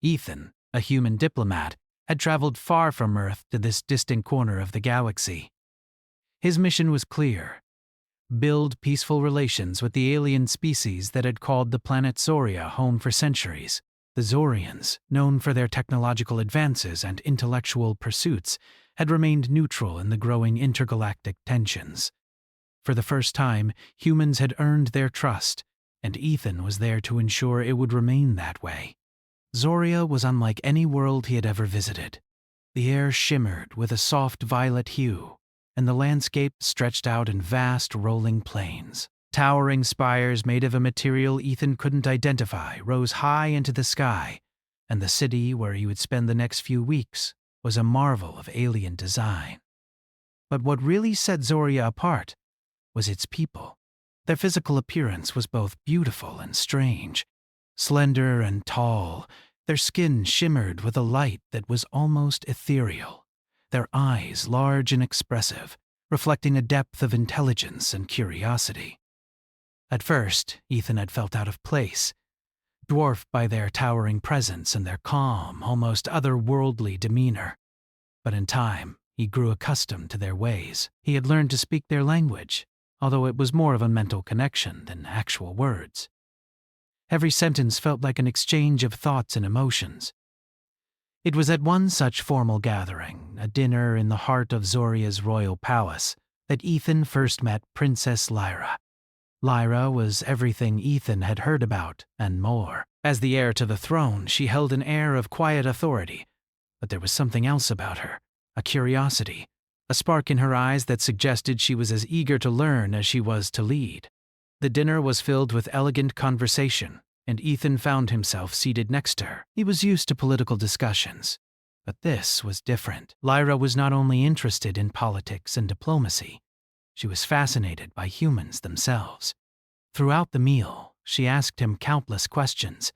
Ethan, a human diplomat, had traveled far from Earth to this distant corner of the galaxy. His mission was clear: build peaceful relations with the alien species that had called the planet Zoria home for centuries. The Zorians, known for their technological advances and intellectual pursuits, had remained neutral in the growing intergalactic tensions. For the first time, humans had earned their trust, and Ethan was there to ensure it would remain that way. Zoria was unlike any world he had ever visited. The air shimmered with a soft violet hue, and the landscape stretched out in vast rolling plains. Towering spires made of a material Ethan couldn't identify rose high into the sky, and the city where he would spend the next few weeks was a marvel of alien design. But what really set Zoria apart was its people. Their physical appearance was both beautiful and strange. Slender and tall, their skin shimmered with a light that was almost ethereal, their eyes large and expressive, reflecting a depth of intelligence and curiosity. At first, Ethan had felt out of place, dwarfed by their towering presence and their calm, almost otherworldly demeanor. But in time, he grew accustomed to their ways. He had learned to speak their language, although it was more of a mental connection than actual words. Every sentence felt like an exchange of thoughts and emotions. It was at one such formal gathering, a dinner in the heart of Zoria's royal palace, that Ethan first met Princess Lyra. Lyra was everything Ethan had heard about, and more. As the heir to the throne, she held an air of quiet authority, but there was something else about her, a curiosity, a spark in her eyes that suggested she was as eager to learn as she was to lead. The dinner was filled with elegant conversation, and Ethan found himself seated next to her. He was used to political discussions, but this was different. Lyra was not only interested in politics and diplomacy, she was fascinated by humans themselves. Throughout the meal, she asked him countless questions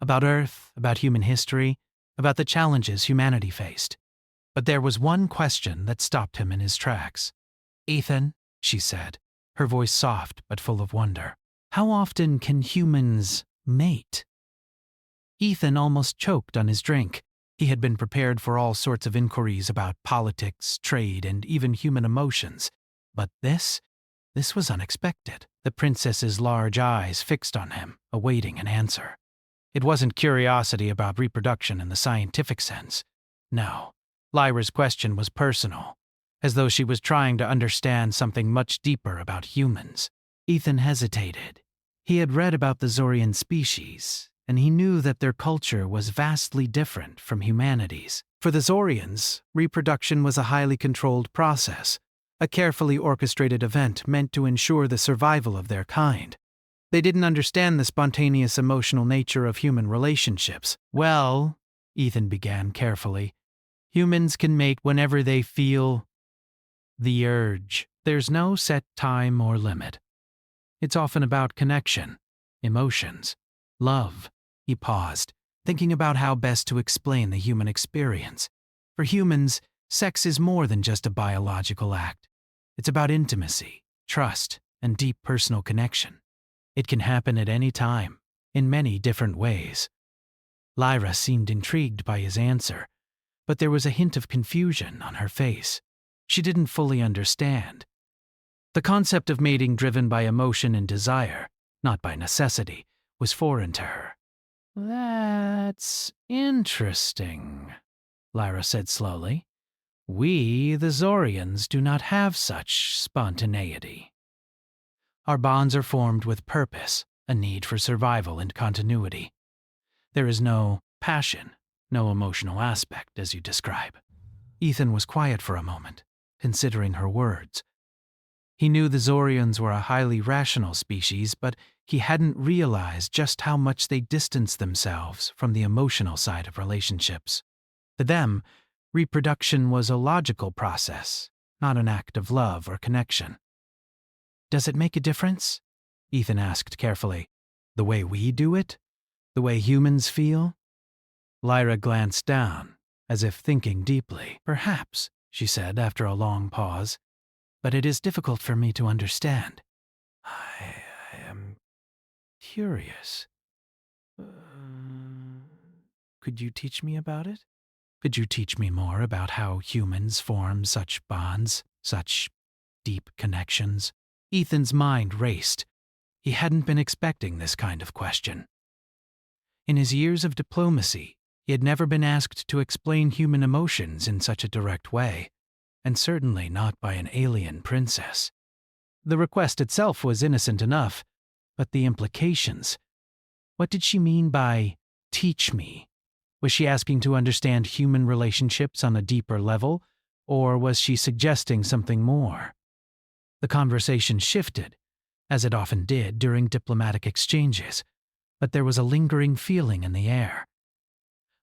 about Earth, about human history, about the challenges humanity faced. But there was one question that stopped him in his tracks. "Ethan," she said, her voice soft but full of wonder, "how often can humans mate?" Ethan almost choked on his drink. He had been prepared for all sorts of inquiries about politics, trade, and even human emotions. But this was unexpected. The princess's large eyes fixed on him, awaiting an answer. It wasn't curiosity about reproduction in the scientific sense. No, Lyra's question was personal, as though she was trying to understand something much deeper about humans. Ethan hesitated. He had read about the Zorian species, and he knew that their culture was vastly different from humanity's. For the Zorians, reproduction was a highly controlled process, a carefully orchestrated event meant to ensure the survival of their kind. They didn't understand the spontaneous emotional nature of human relationships. "Well," Ethan began carefully, "humans can mate whenever they feel the urge. There's no set time or limit. It's often about connection, emotions, love." He paused, thinking about how best to explain the human experience. For humans, sex is more than just a biological act. It's about intimacy, trust, and deep personal connection. It can happen at any time, in many different ways. Lyra seemed intrigued by his answer, but there was a hint of confusion on her face. She didn't fully understand. The concept of mating driven by emotion and desire, not by necessity, was foreign to her. "That's interesting," Lyra said slowly. "We, the Zorians, do not have such spontaneity. Our bonds are formed with purpose, a need for survival and continuity. There is no passion, no emotional aspect, as you describe." Ethan was quiet for a moment, considering her words. He knew the Zorians were a highly rational species, but he hadn't realized just how much they distanced themselves from the emotional side of relationships. To them, reproduction was a logical process, not an act of love or connection. "Does it make a difference?" Ethan asked carefully. "The way we do it? The way humans feel?" Lyra glanced down, as if thinking deeply. "Perhaps," she said after a long pause, "but it is difficult for me to understand. I am curious. Could you teach me about it? Could you teach me more about how humans form such bonds, such deep connections? Ethan's mind raced. He hadn't been expecting this kind of question. In his years of diplomacy, he had never been asked to explain human emotions in such a direct way, and certainly not by an alien princess. The request itself was innocent enough, but the implications. What did she mean by teach me? Was she asking to understand human relationships on a deeper level, or was she suggesting something more? The conversation shifted, as it often did during diplomatic exchanges, but there was a lingering feeling in the air.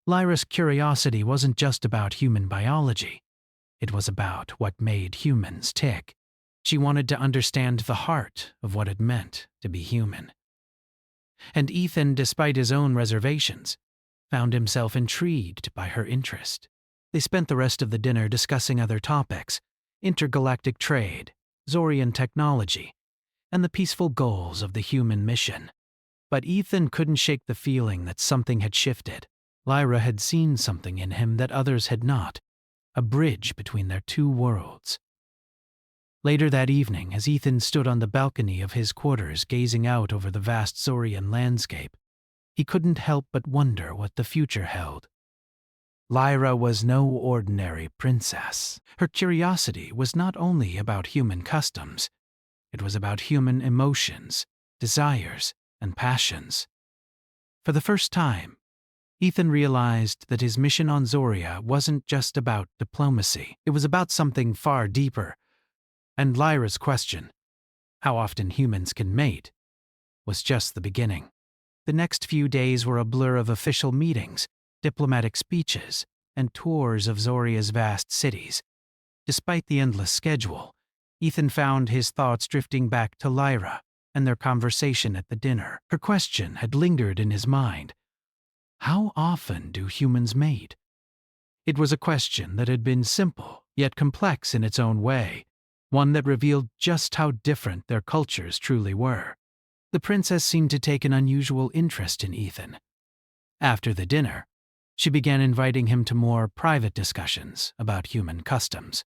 Lyra's curiosity wasn't just about human biology. It was about what made humans tick. She wanted to understand the heart of what it meant to be human. And Ethan, despite his own reservations, found himself intrigued by her interest. They spent the rest of the dinner discussing other topics: intergalactic trade, Zorian technology, and the peaceful goals of the human mission. But Ethan couldn't shake the feeling that something had shifted. Lyra had seen something in him that others had not, a bridge between their two worlds. Later that evening, as Ethan stood on the balcony of his quarters gazing out over the vast Zorian landscape, he couldn't help but wonder what the future held. Lyra was no ordinary princess. Her curiosity was not only about human customs, it was about human emotions, desires, and passions. For the first time, Ethan realized that his mission on Zoria wasn't just about diplomacy. It was about something far deeper. And Lyra's question, how often humans can mate, was just the beginning. The next few days were a blur of official meetings, diplomatic speeches, and tours of Zoria's vast cities. Despite the endless schedule, Ethan found his thoughts drifting back to Lyra and their conversation at the dinner. Her question had lingered in his mind. How often do humans mate? It was a question that had been simple, yet complex in its own way, one that revealed just how different their cultures truly were. The princess seemed to take an unusual interest in Ethan. After the dinner, she began inviting him to more private discussions about human customs.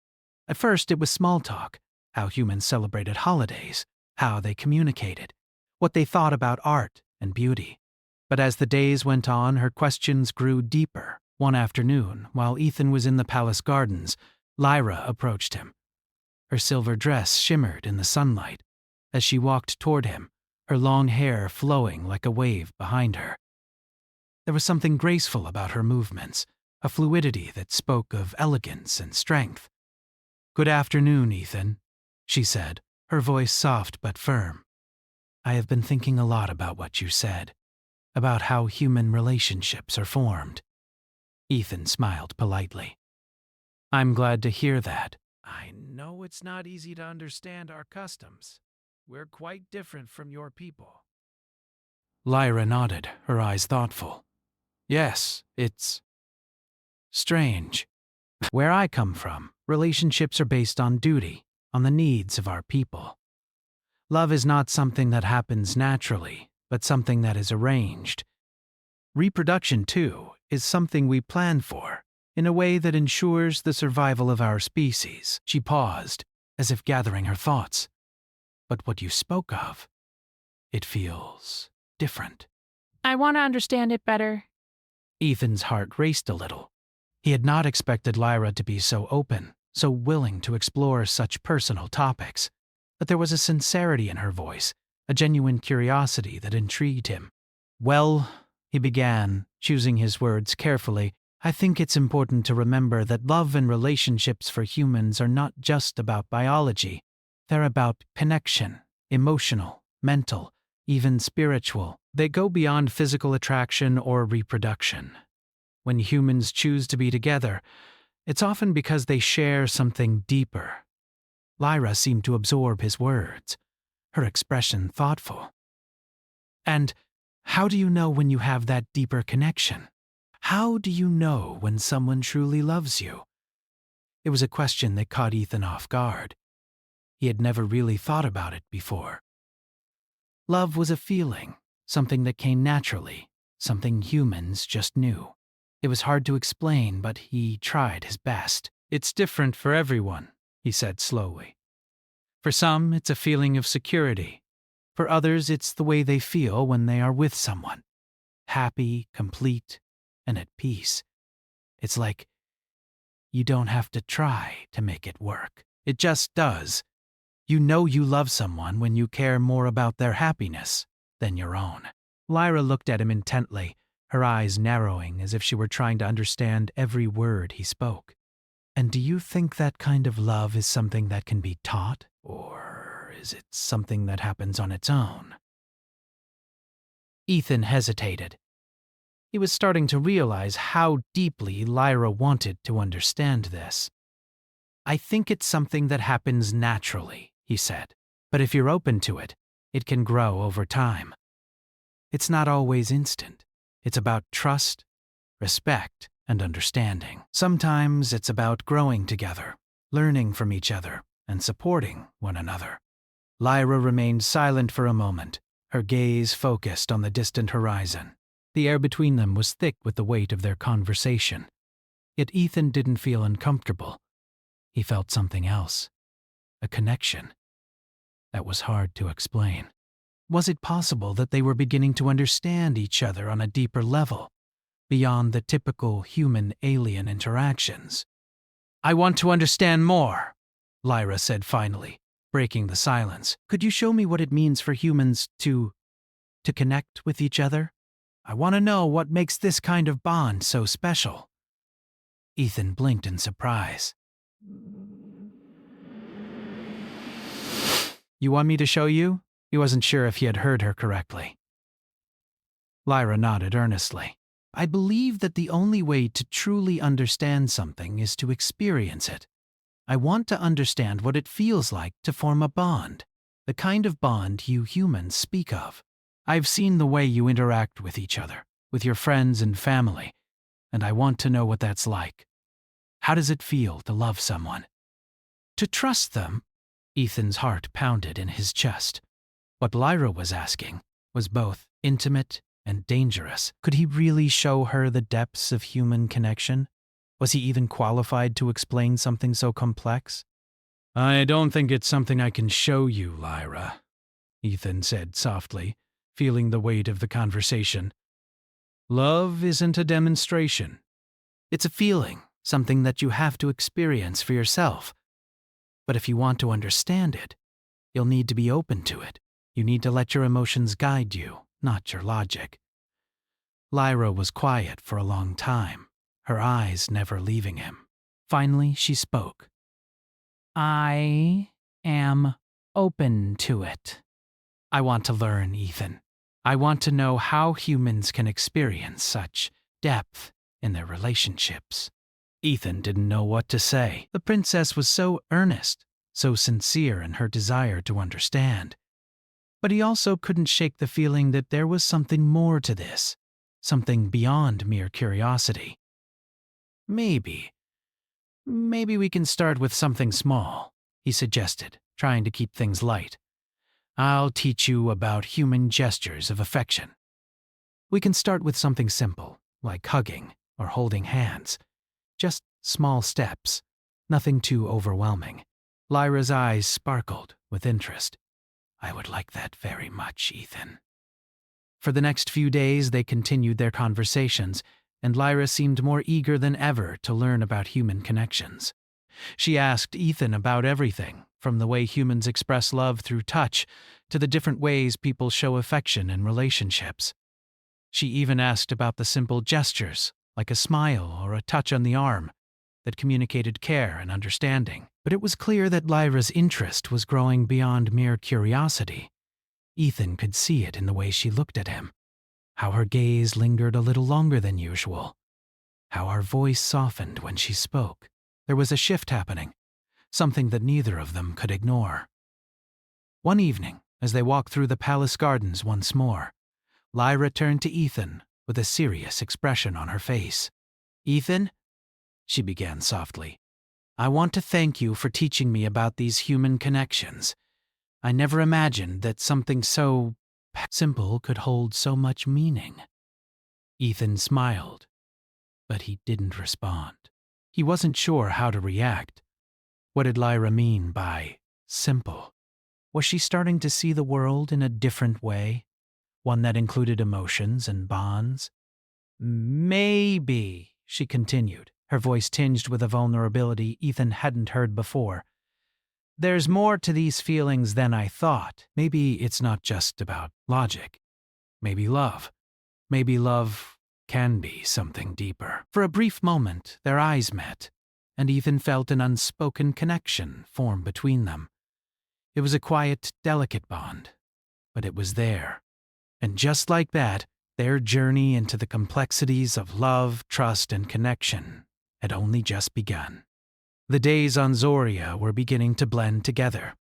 At first, it was small talk, how humans celebrated holidays, how they communicated, what they thought about art and beauty. But as the days went on, her questions grew deeper. One afternoon, while Ethan was in the palace gardens, Lyra approached him. Her silver dress shimmered in the sunlight. As she walked toward him, her long hair flowing like a wave behind her. There was something graceful about her movements, a fluidity that spoke of elegance and strength. "Good afternoon, Ethan," she said, her voice soft but firm. "I have been thinking a lot about what you said, about how human relationships are formed." Ethan smiled politely. "I'm glad to hear that. I know it's not easy to understand our customs. We're quite different from your people." Lyra nodded, her eyes thoughtful. "Yes, it's strange. Where I come from, relationships are based on duty, on the needs of our people. Love is not something that happens naturally, but something that is arranged. Reproduction, too, is something we plan for, in a way that ensures the survival of our species." She paused, as if gathering her thoughts. "But what you spoke of, it feels different." I want to understand it better. Ethan's heart raced a little. He had not expected Lyra to be so open, so willing to explore such personal topics. But there was a sincerity in her voice, a genuine curiosity that intrigued him. "Well," he began, choosing his words carefully, "I think it's important to remember that love and relationships for humans are not just about biology. They're about connection, emotional, mental, even spiritual. They go beyond physical attraction or reproduction. When humans choose to be together, it's often because they share something deeper." Lyra seemed to absorb his words, her expression thoughtful. "And how do you know when you have that deeper connection? How do you know when someone truly loves you?" It was a question that caught Ethan off guard. He had never really thought about it before. Love was a feeling, something that came naturally, something humans just knew. It was hard to explain, but he tried his best. It's different for everyone, he said slowly. For some, it's a feeling of security. For others, it's the way they feel when they are with someone. Happy, complete, and at peace. It's like you don't have to try to make it work. It just does. You know you love someone when you care more about their happiness than your own. Lyra looked at him intently, her eyes narrowing as if she were trying to understand every word he spoke. And do you think that kind of love is something that can be taught? Or is it something that happens on its own? Ethan hesitated. He was starting to realize how deeply Lyra wanted to understand this. I think it's something that happens naturally, he said. But if you're open to it, it can grow over time. It's not always instant. It's about trust, respect, and understanding. Sometimes it's about growing together, learning from each other, and supporting one another. Lyra remained silent for a moment, her gaze focused on the distant horizon. The air between them was thick with the weight of their conversation. Yet Ethan didn't feel uncomfortable. He felt something else. A connection. That was hard to explain. Was it possible that they were beginning to understand each other on a deeper level, beyond the typical human-alien interactions? I want to understand more, Lyra said finally, breaking the silence. Could you show me what it means for humans to connect with each other? I want to know what makes this kind of bond so special. Ethan blinked in surprise. You want me to show you? He wasn't sure if he had heard her correctly. Lyra nodded earnestly. I believe that the only way to truly understand something is to experience it. I want to understand what it feels like to form a bond, the kind of bond you humans speak of. I've seen the way you interact with each other, with your friends and family, and I want to know what that's like. How does it feel to love someone? To trust them? Ethan's heart pounded in his chest. What Lyra was asking was both intimate and dangerous. Could he really show her the depths of human connection? Was he even qualified to explain something so complex? I don't think it's something I can show you, Lyra, Ethan said softly, feeling the weight of the conversation. Love isn't a demonstration. It's a feeling, something that you have to experience for yourself. But if you want to understand it, you'll need to be open to it. You need to let your emotions guide you, not your logic. Lyra was quiet for a long time, her eyes never leaving him. Finally, she spoke. I am open to it. I want to learn, Ethan. I want to know how humans can experience such depth in their relationships. Ethan didn't know what to say. The princess was so earnest, so sincere in her desire to understand. But he also couldn't shake the feeling that there was something more to this, something beyond mere curiosity. Maybe we can start with something small, he suggested, trying to keep things light. I'll teach you about human gestures of affection. We can start with something simple, like hugging or holding hands. Just small steps, nothing too overwhelming. Lyra's eyes sparkled with interest. I would like that very much, Ethan. For the next few days, they continued their conversations, and Lyra seemed more eager than ever to learn about human connections. She asked Ethan about everything, from the way humans express love through touch to the different ways people show affection in relationships. She even asked about the simple gestures, like a smile or a touch on the arm, that communicated care and understanding. But it was clear that Lyra's interest was growing beyond mere curiosity. Ethan could see it in the way she looked at him, how her gaze lingered a little longer than usual, how her voice softened when she spoke. There was a shift happening, something that neither of them could ignore. One evening, as they walked through the palace gardens once more, Lyra turned to Ethan with a serious expression on her face. Ethan, she began softly, I want to thank you for teaching me about these human connections. I never imagined that something so simple could hold so much meaning. Ethan smiled, but he didn't respond. He wasn't sure how to react. What did Lyra mean by simple? Was she starting to see the world in a different way? One that included emotions and bonds? Maybe, she continued, her voice tinged with a vulnerability Ethan hadn't heard before. There's more to these feelings than I thought. Maybe it's not just about logic. Maybe love. Maybe love can be something deeper. For a brief moment, their eyes met, and Ethan felt an unspoken connection form between them. It was a quiet, delicate bond, but it was there. And just like that, their journey into the complexities of love, trust, and connection had only just begun. The days on Zoria were beginning to blend together.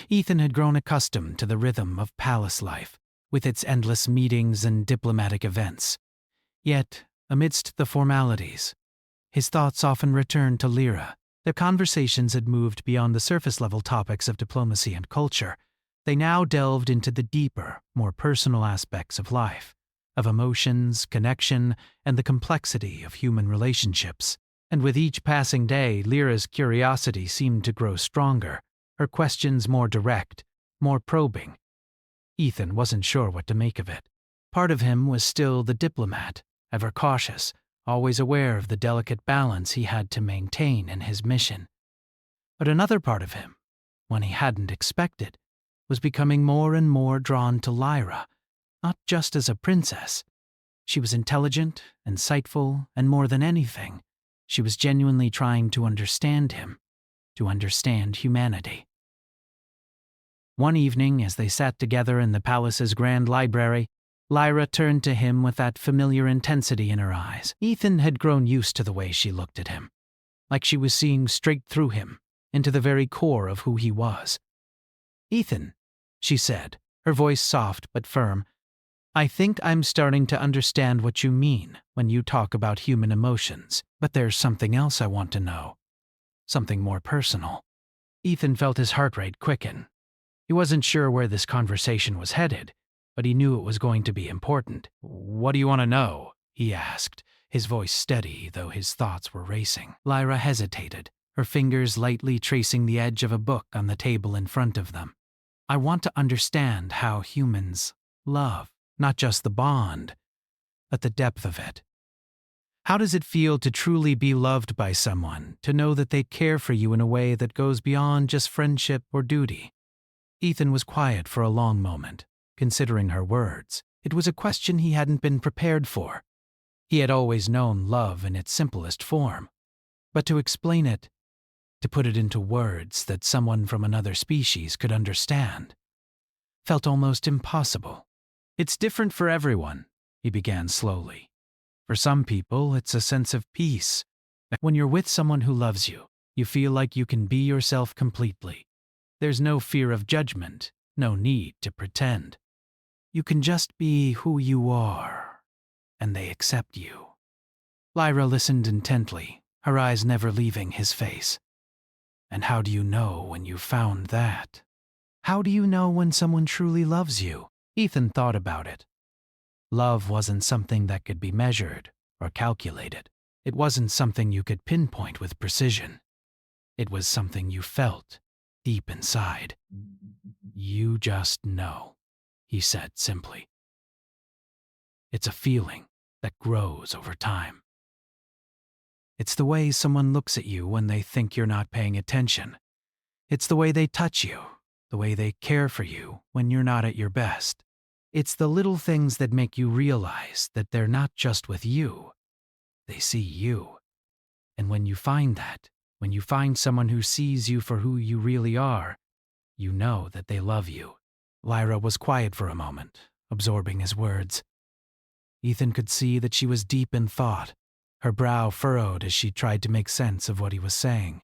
Ethan had grown accustomed to the rhythm of palace life, with its endless meetings and diplomatic events. Yet, amidst the formalities, his thoughts often returned to Lyra. Their conversations had moved beyond the surface-level topics of diplomacy and culture. They now delved into the deeper, more personal aspects of life, of emotions, connection, and the complexity of human relationships. And with each passing day, Lyra's curiosity seemed to grow stronger, her questions more direct, more probing. Ethan wasn't sure what to make of it. Part of him was still the diplomat, ever cautious, always aware of the delicate balance he had to maintain in his mission. But another part of him, one he hadn't expected, was becoming more and more drawn to Lyra, not just as a princess. She was intelligent, insightful, and more than anything, she was genuinely trying to understand him, to understand humanity. One evening, as they sat together in the palace's grand library, Lyra turned to him with that familiar intensity in her eyes. Ethan had grown used to the way she looked at him, like she was seeing straight through him, into the very core of who he was. "Ethan," she said, her voice soft but firm, "I think I'm starting to understand what you mean when you talk about human emotions, but there's something else I want to know. Something more personal." Ethan felt his heart rate quicken. He wasn't sure where this conversation was headed, but he knew it was going to be important. "What do you want to know?" he asked, his voice steady, though his thoughts were racing. Lyra hesitated, her fingers lightly tracing the edge of a book on the table in front of them. "I want to understand how humans love, not just the bond, but the depth of it. How does it feel to truly be loved by someone, to know that they care for you in a way that goes beyond just friendship or duty?" Ethan was quiet for a long moment, considering her words. It was a question he hadn't been prepared for. He had always known love in its simplest form, but to explain it, to put it into words that someone from another species could understand, felt almost impossible. "It's different for everyone," he began slowly. "For some people, it's a sense of peace. When you're with someone who loves you, you feel like you can be yourself completely. There's no fear of judgment, no need to pretend. You can just be who you are, and they accept you." Lyra listened intently, her eyes never leaving his face. "And how do you know when you've found that? How do you know when someone truly loves you?" Ethan thought about it. Love wasn't something that could be measured or calculated. It wasn't something you could pinpoint with precision. It was something you felt deep inside. "You just know," he said simply. "It's a feeling that grows over time. It's the way someone looks at you when they think you're not paying attention. It's the way they touch you, the way they care for you when you're not at your best. It's the little things that make you realize that they're not just with you, they see you. And when you find that, when you find someone who sees you for who you really are, you know that they love you." Lyra was quiet for a moment, absorbing his words. Ethan could see that she was deep in thought, her brow furrowed as she tried to make sense of what he was saying.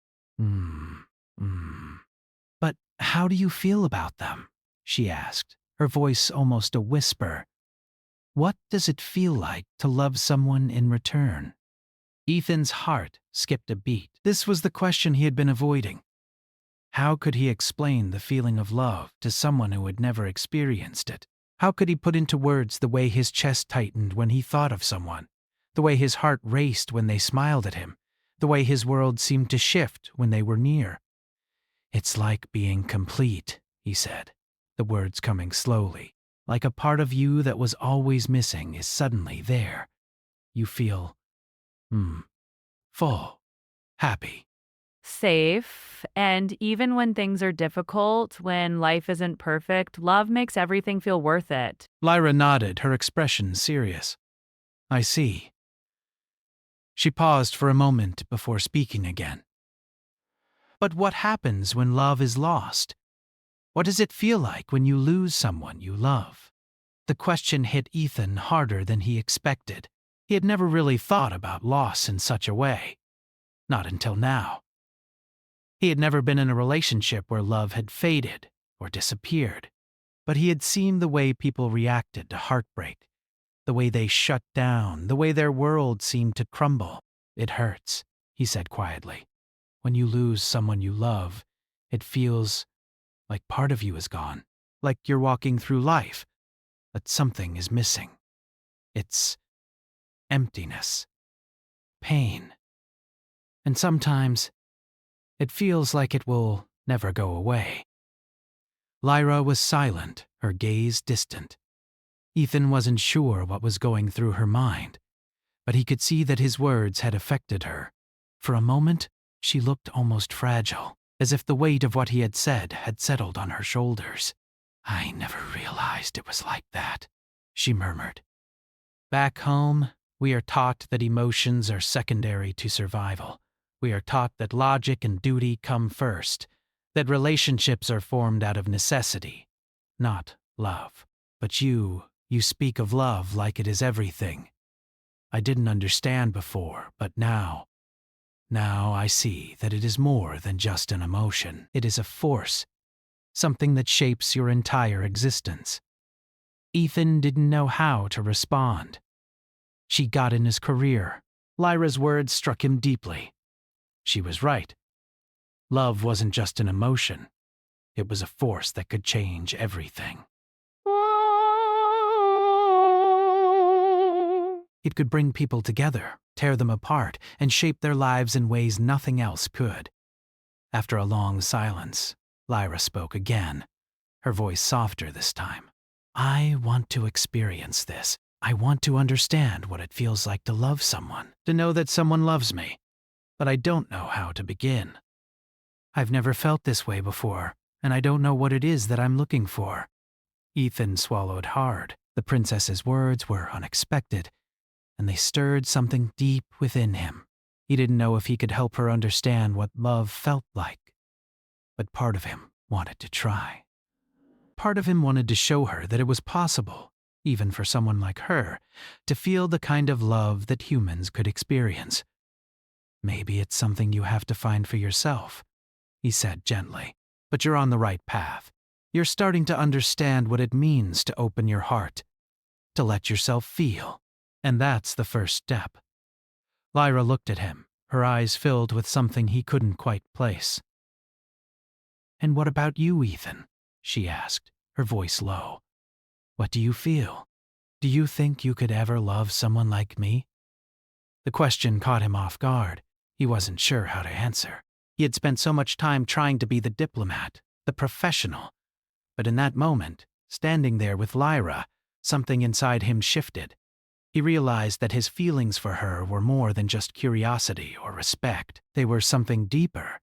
"But how do you feel about them?" she asked, her voice almost a whisper. "What does it feel like to love someone in return?" Ethan's heart skipped a beat. This was the question he had been avoiding. How could he explain the feeling of love to someone who had never experienced it? How could he put into words the way his chest tightened when he thought of someone, the way his heart raced when they smiled at him, the way his world seemed to shift when they were near. "It's like being complete," he said, the words coming slowly, like a part of you that was always missing is suddenly there. You feel, full, happy. Safe. And even when things are difficult, when life isn't perfect, love makes everything feel worth it. Lyra nodded, her expression serious. "I see." She paused for a moment before speaking again. "But what happens when love is lost? What does it feel like when you lose someone you love?" The question hit Ethan harder than he expected. He had never really thought about loss in such a way. Not until now. He had never been in a relationship where love had faded or disappeared, but he had seen the way people reacted to heartbreak, the way they shut down, the way their world seemed to crumble. "It hurts," he said quietly. "When you lose someone you love, it feels like part of you is gone, like you're walking through life, but something is missing. It's emptiness, pain, and sometimes it feels like it will never go away." Lyra was silent, her gaze distant. Ethan wasn't sure what was going through her mind, but he could see that his words had affected her. For a moment, she looked almost fragile, as if the weight of what he had said had settled on her shoulders. "I never realized it was like that," she murmured. "Back home, we are taught that emotions are secondary to survival. We are taught that logic and duty come first, that relationships are formed out of necessity, not love. But you speak of love like it is everything. I didn't understand before, but now I see that it is more than just an emotion. It is a force, something that shapes your entire existence." Ethan didn't know how to respond. She got in his career. Lyra's words struck him deeply. She was right. Love wasn't just an emotion. It was a force that could change everything. It could bring people together, tear them apart, and shape their lives in ways nothing else could. After a long silence, Lyra spoke again, her voice softer this time. "I want to experience this. I want to understand what it feels like to love someone, to know that someone loves me, but I don't know how to begin. I've never felt this way before, and I don't know what it is that I'm looking for." Ethan swallowed hard. The princess's words were unexpected, and they stirred something deep within him. He didn't know if he could help her understand what love felt like, but part of him wanted to try. Part of him wanted to show her that it was possible, even for someone like her, to feel the kind of love that humans could experience. "Maybe it's something you have to find for yourself," he said gently, "but you're on the right path. You're starting to understand what it means to open your heart, to let yourself feel, and that's the first step." Lyra looked at him, her eyes filled with something he couldn't quite place. "And what about you, Ethan?" she asked, her voice low. "What do you feel? Do you think you could ever love someone like me?" The question caught him off guard. He wasn't sure how to answer. He had spent so much time trying to be the diplomat, the professional. But in that moment, standing there with Lyra, something inside him shifted. He realized that his feelings for her were more than just curiosity or respect. They were something deeper,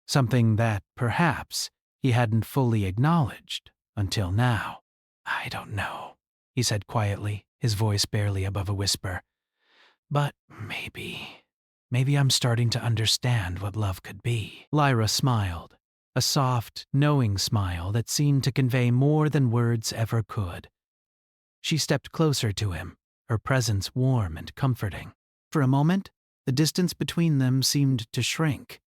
something that, perhaps, he hadn't fully acknowledged until now. "I don't know," he said quietly, his voice barely above a whisper. "But maybe I'm starting to understand what love could be." Lyra smiled, a soft, knowing smile that seemed to convey more than words ever could. She stepped closer to him, her presence warm and comforting. For a moment, the distance between them seemed to shrink,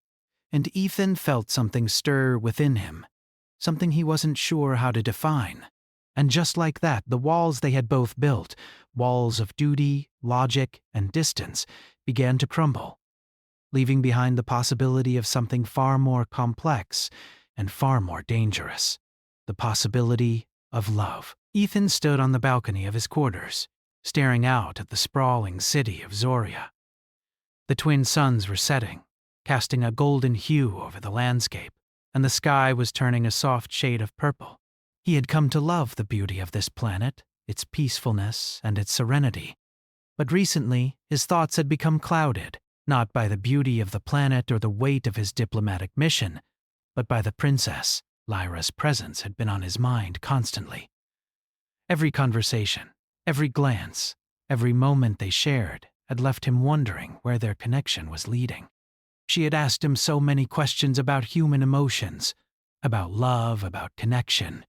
and Ethan felt something stir within him, something he wasn't sure how to define. And just like that, the walls they had both built, walls of duty, logic, and distance, began to crumble, leaving behind the possibility of something far more complex and far more dangerous. The possibility of love. Ethan stood on the balcony of his quarters. staring out at the sprawling city of Zoria. The twin suns were setting, casting a golden hue over the landscape, and the sky was turning a soft shade of purple. He had come to love the beauty of this planet, its peacefulness and its serenity. But recently, his thoughts had become clouded, not by the beauty of the planet or the weight of his diplomatic mission, but by the princess. Lyra's presence had been on his mind constantly. Every conversation, every glance, every moment they shared had left him wondering where their connection was leading. She had asked him so many questions about human emotions, about love, about connection,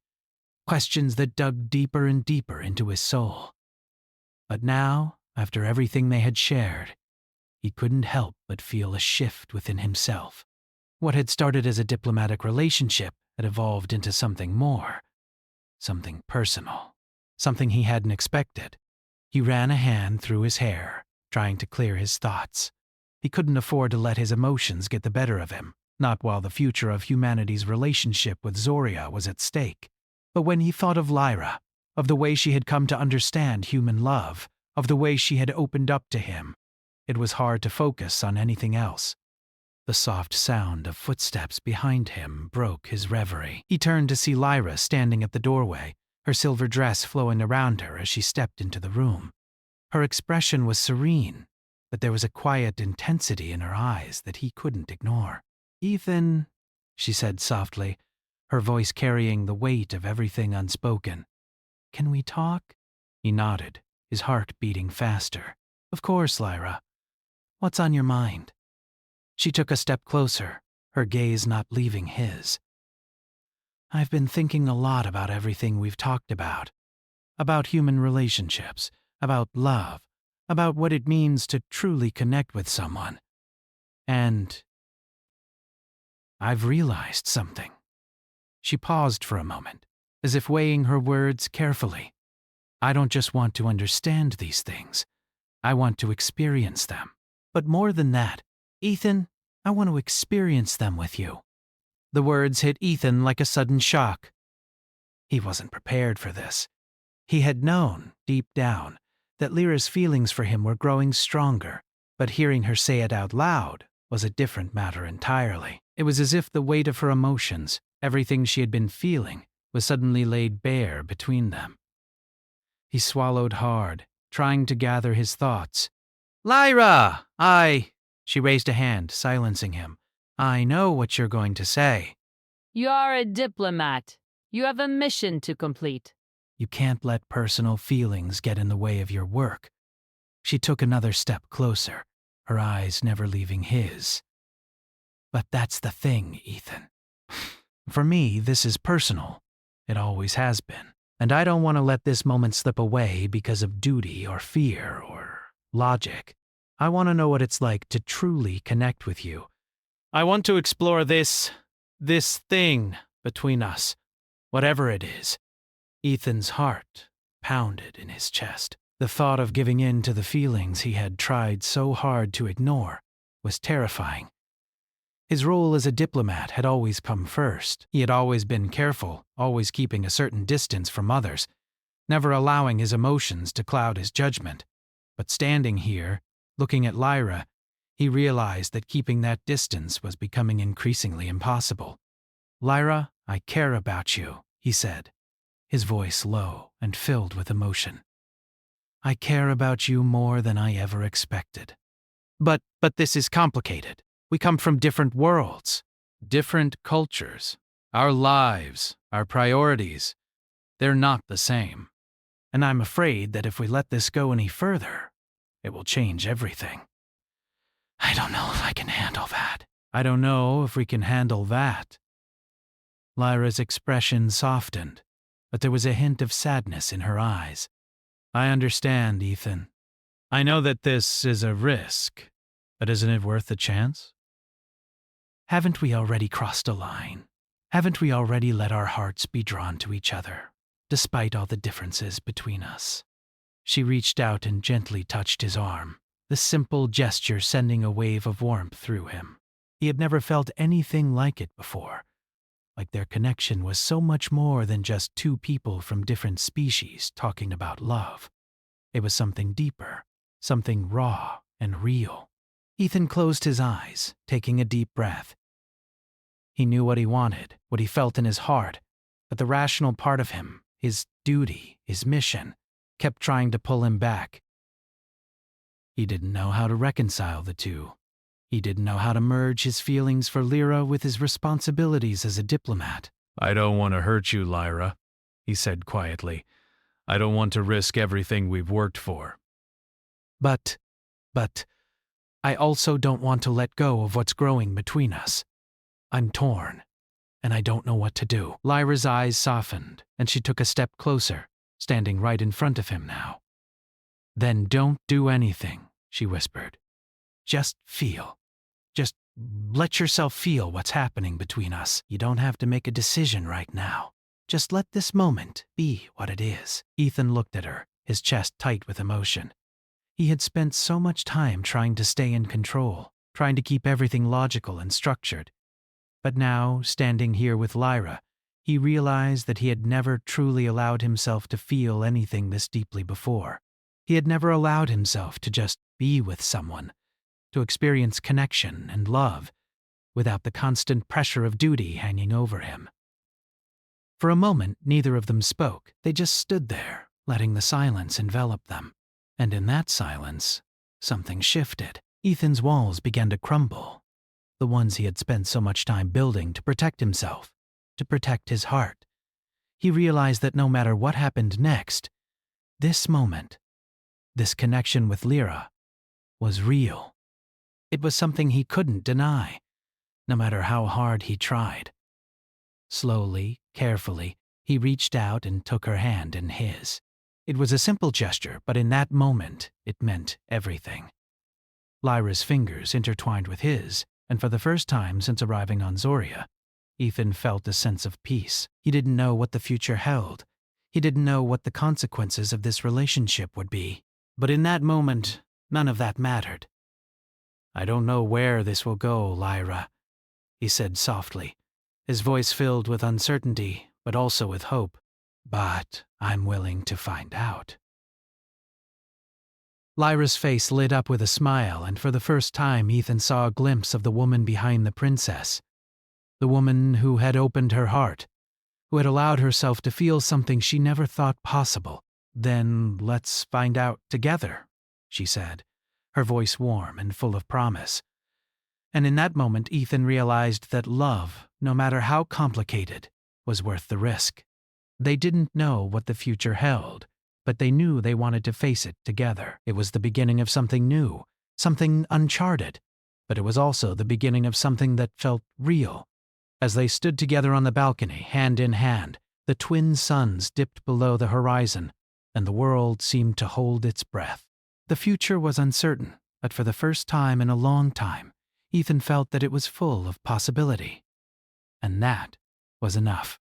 questions that dug deeper and deeper into his soul. But now, after everything they had shared, he couldn't help but feel a shift within himself. What had started as a diplomatic relationship had evolved into something more, something personal, something he hadn't expected. He ran a hand through his hair, trying to clear his thoughts. He couldn't afford to let his emotions get the better of him, not while the future of humanity's relationship with Zoria was at stake. But when he thought of Lyra, of the way she had come to understand human love, of the way she had opened up to him, it was hard to focus on anything else. The soft sound of footsteps behind him broke his reverie. He turned to see Lyra standing at the doorway, her silver dress flowing around her as she stepped into the room. Her expression was serene, but there was a quiet intensity in her eyes that he couldn't ignore. "Ethan," she said softly, her voice carrying the weight of everything unspoken. "Can we talk?" He nodded, his heart beating faster. "Of course, Lyra. What's on your mind?" She took a step closer, her gaze not leaving his. "I've been thinking a lot about everything we've talked about human relationships, about love, about what it means to truly connect with someone. And I've realized something." She paused for a moment, as if weighing her words carefully. "I don't just want to understand these things. I want to experience them. But more than that, Ethan, I want to experience them with you." The words hit Ethan like a sudden shock. He wasn't prepared for this. He had known, deep down, that Lyra's feelings for him were growing stronger, but hearing her say it out loud was a different matter entirely. It was as if the weight of her emotions, everything she had been feeling, was suddenly laid bare between them. He swallowed hard, trying to gather his thoughts. "Lyra, She raised a hand, silencing him. "I know what you're going to say." You are a diplomat. You have a mission to complete. "You can't let personal feelings get in the way of your work." She took another step closer, her eyes never leaving his. "But that's the thing, Ethan. For me, this is personal. It always has been. And I don't want to let this moment slip away because of duty or fear or logic. I want to know what it's like to truly connect with you. I want to explore this thing between us, whatever it is." Ethan's heart pounded in his chest. The thought of giving in to the feelings he had tried so hard to ignore was terrifying. His role as a diplomat had always come first. He had always been careful, always keeping a certain distance from others, never allowing his emotions to cloud his judgment. But standing here, looking at Lyra, he realized that keeping that distance was becoming increasingly impossible. "Lyra, I care about you," he said, his voice low and filled with emotion. "I care about you more than I ever expected. But this is complicated. We come from different worlds, different cultures. Our lives, our priorities, they're not the same. And I'm afraid that if we let this go any further, it will change everything. I don't know if I can handle that. I don't know if we can handle that." Lyra's expression softened, but there was a hint of sadness in her eyes. "I understand, Ethan. I know that this is a risk, but isn't it worth the chance? Haven't we already crossed a line? Haven't we already let our hearts be drawn to each other, despite all the differences between us?" She reached out and gently touched his arm, the simple gesture sending a wave of warmth through him. He had never felt anything like it before, like their connection was so much more than just two people from different species talking about love. It was something deeper, something raw and real. Ethan closed his eyes, taking a deep breath. He knew what he wanted, what he felt in his heart, but the rational part of him, his duty, his mission, kept trying to pull him back. He didn't know how to reconcile the two. He didn't know how to merge his feelings for Lyra with his responsibilities as a diplomat. "I don't want to hurt you, Lyra," he said quietly. "I don't want to risk everything we've worked for." But, I also don't want to let go of what's growing between us. I'm torn, and I don't know what to do. Lyra's eyes softened, and she took a step closer, standing right in front of him now. "Then don't do anything," she whispered. "Just feel. Just let yourself feel what's happening between us. You don't have to make a decision right now. Just let this moment be what it is." Ethan looked at her, his chest tight with emotion. He had spent so much time trying to stay in control, trying to keep everything logical and structured. But now, standing here with Lyra, he realized that he had never truly allowed himself to feel anything this deeply before. He had never allowed himself to just be with someone, to experience connection and love, without the constant pressure of duty hanging over him. For a moment, neither of them spoke. They just stood there, letting the silence envelop them. And in that silence, something shifted. Ethan's walls began to crumble, the ones he had spent so much time building to protect himself, to protect his heart. He realized that no matter what happened next, this moment, this connection with Lyra, was real. It was something he couldn't deny, no matter how hard he tried. Slowly, carefully, he reached out and took her hand in his. It was a simple gesture, but in that moment, it meant everything. Lyra's fingers intertwined with his, and for the first time since arriving on Zoria, Ethan felt a sense of peace. He didn't know what the future held. He didn't know what the consequences of this relationship would be. But in that moment, none of that mattered. "I don't know where this will go, Lyra," he said softly, his voice filled with uncertainty, but also with hope. "But I'm willing to find out." Lyra's face lit up with a smile, and for the first time Ethan saw a glimpse of the woman behind the princess. The woman who had opened her heart, who had allowed herself to feel something she never thought possible. "Then let's find out together," she said, her voice warm and full of promise. And in that moment Ethan realized that love, no matter how complicated, was worth the risk. They didn't know what the future held, but they knew they wanted to face it together. It was the beginning of something new, something uncharted, but it was also the beginning of something that felt real. As they stood together on the balcony, hand in hand, the twin suns dipped below the horizon, and the world seemed to hold its breath. The future was uncertain, but for the first time in a long time, Ethan felt that it was full of possibility. And that was enough.